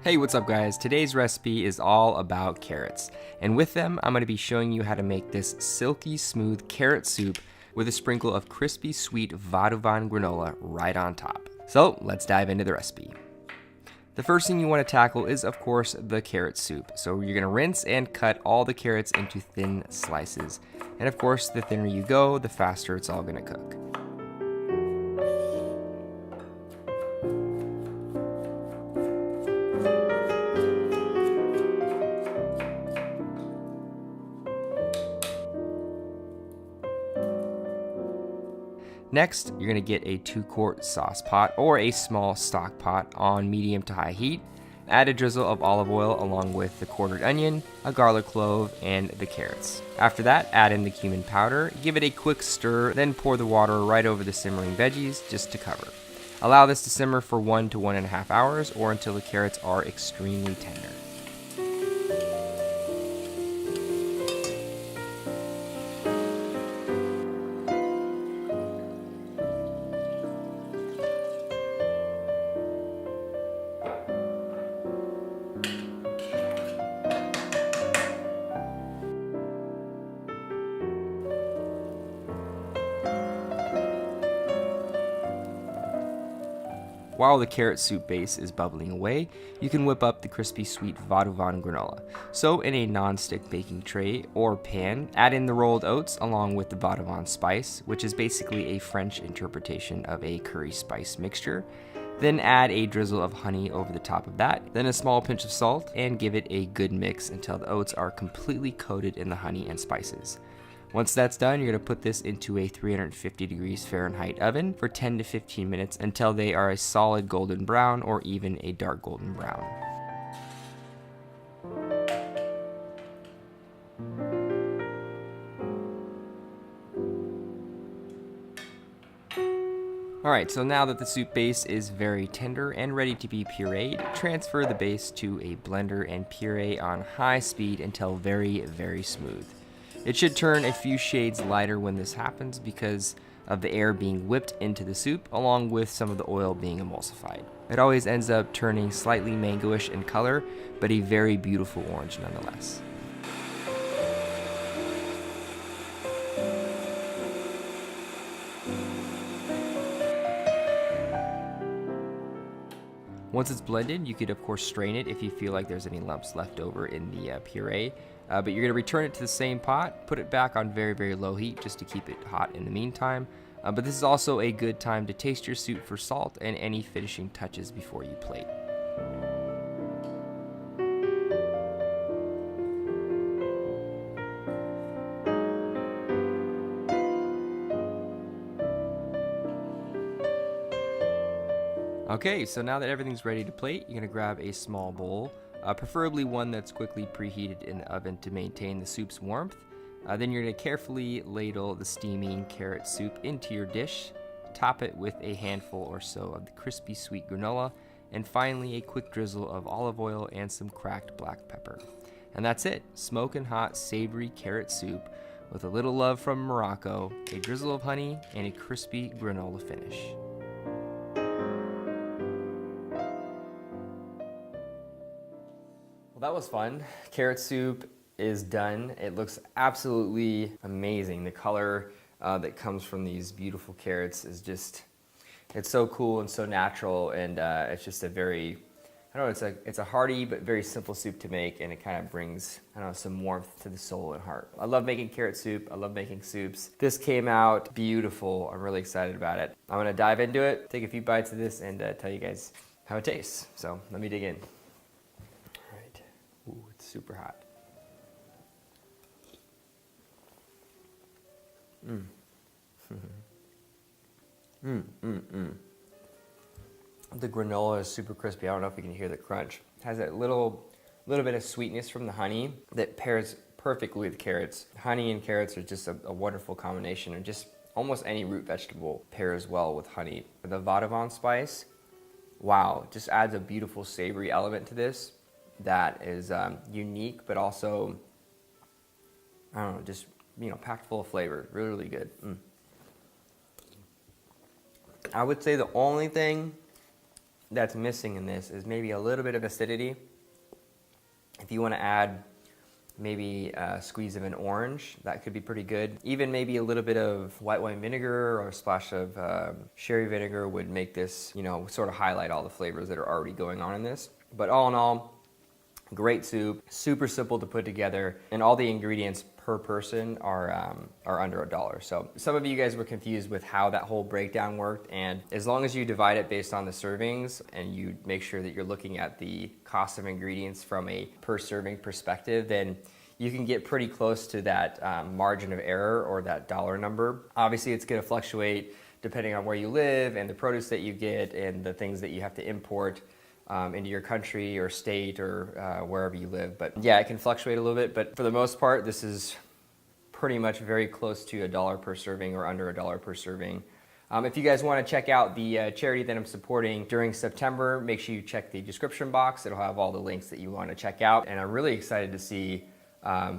Hey, what's up guys? Today's recipe is all about carrots. And with them, I'm going to be showing you how to make this silky smooth carrot soup with a sprinkle of crispy sweet Vadouvan granola right on top. So let's dive into the recipe. The first thing you want to tackle is of course the carrot soup. So you're going to rinse and cut all the carrots into thin slices. And of course, the thinner you go, the faster it's all going to cook. Next, you're going to get a 2-quart sauce pot or a small stock pot on medium to high heat. Add a drizzle of olive oil along with the quartered onion, a garlic clove, and the carrots. After that, add in the cumin powder, give it a quick stir, then pour the water right over the simmering veggies just to cover. Allow this to simmer for 1 to 1.5 hours or until the carrots are extremely tender. While the carrot soup base is bubbling away, you can whip up the crispy sweet Vadouvan granola. So in a non-stick baking tray or pan, add in the rolled oats along with the Vadouvan spice, which is basically a French interpretation of a curry spice mixture. Then add a drizzle of honey over the top of that, then a small pinch of salt, and give it a good mix until the oats are completely coated in the honey and spices. Once that's done, you're going to put this into a 350 degrees Fahrenheit oven for 10 to 15 minutes until they are a solid golden brown or even a dark golden brown. Alright, so now that the soup base is very tender and ready to be pureed, transfer the base to a blender and puree on high speed until very, very smooth. It should turn a few shades lighter when this happens because of the air being whipped into the soup along with some of the oil being emulsified. It always ends up turning slightly mangoish in color, but a very beautiful orange nonetheless. Once it's blended, you could of course strain it if you feel like there's any lumps left over in the puree. But you're going to return it to the same pot, put it back on very, very low heat just to keep it hot in the meantime. But this is also a good time to taste your soup for salt and any finishing touches before you plate. Okay, so now that everything's ready to plate, you're going to grab a small bowl. Preferably one that's quickly preheated in the oven to maintain the soup's warmth. Then you're going to carefully ladle the steaming carrot soup into your dish, top it with a handful or so of the crispy sweet granola, and finally a quick drizzle of olive oil and some cracked black pepper. And that's it, smoking hot savory carrot soup with a little love from Morocco, a drizzle of honey, and a crispy granola finish. Well, that was fun. Carrot soup is done. It looks absolutely amazing. The color that comes from these beautiful carrots is just, it's so cool and so natural, and it's just a very, I don't know, it's a hearty but very simple soup to make, and it kind of brings, I don't know, some warmth to the soul and heart. I love making carrot soup. I love making soups. This came out beautiful. I'm really excited about it. I'm gonna dive into it, take a few bites of this, and tell you guys how it tastes. So let me dig in. Ooh, it's super hot. The granola is super crispy. I don't know if you can hear the crunch. It has that little bit of sweetness from the honey that pairs perfectly with carrots. Honey and carrots are just a wonderful combination, and just almost any root vegetable pairs well with honey. The Vadouvan spice, wow, just adds a beautiful savory element to this that is unique, but also, I don't know, just, you know, packed full of flavor. Really, really good. I would say the only thing that's missing in this is maybe a little bit of acidity. If you want to add maybe a squeeze of an orange, that could be pretty good. Even maybe a little bit of white wine vinegar or a splash of sherry vinegar would make this, you know, sort of highlight all the flavors that are already going on in this. But all in all, great soup, super simple to put together, and all the ingredients per person are under $1. So some of you guys were confused with how that whole breakdown worked, and as long as you divide it based on the servings and you make sure that you're looking at the cost of ingredients from a per serving perspective, then you can get pretty close to that margin of error or that dollar number. Obviously, it's going to fluctuate depending on where you live and the produce that you get and the things that you have to import into your country or state or wherever you live. But yeah, it can fluctuate a little bit, but for the most part, this is pretty much very close to $1 per serving or under $1 per serving. If you guys want to check out the charity that I'm supporting during September, make sure you check the description box. It'll have all the links that you want to check out. And I'm really excited to see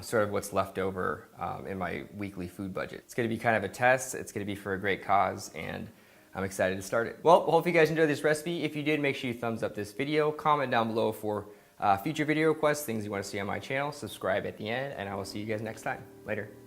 sort of what's left over in my weekly food budget. It's going to be kind of a test. It's going to be for a great cause, and I'm excited to start it. Well, hope you guys enjoyed this recipe. If you did, make sure you thumbs up this video, comment down below for future video requests, things you want to see on my channel, subscribe at the end, and I will see you guys next time. Later.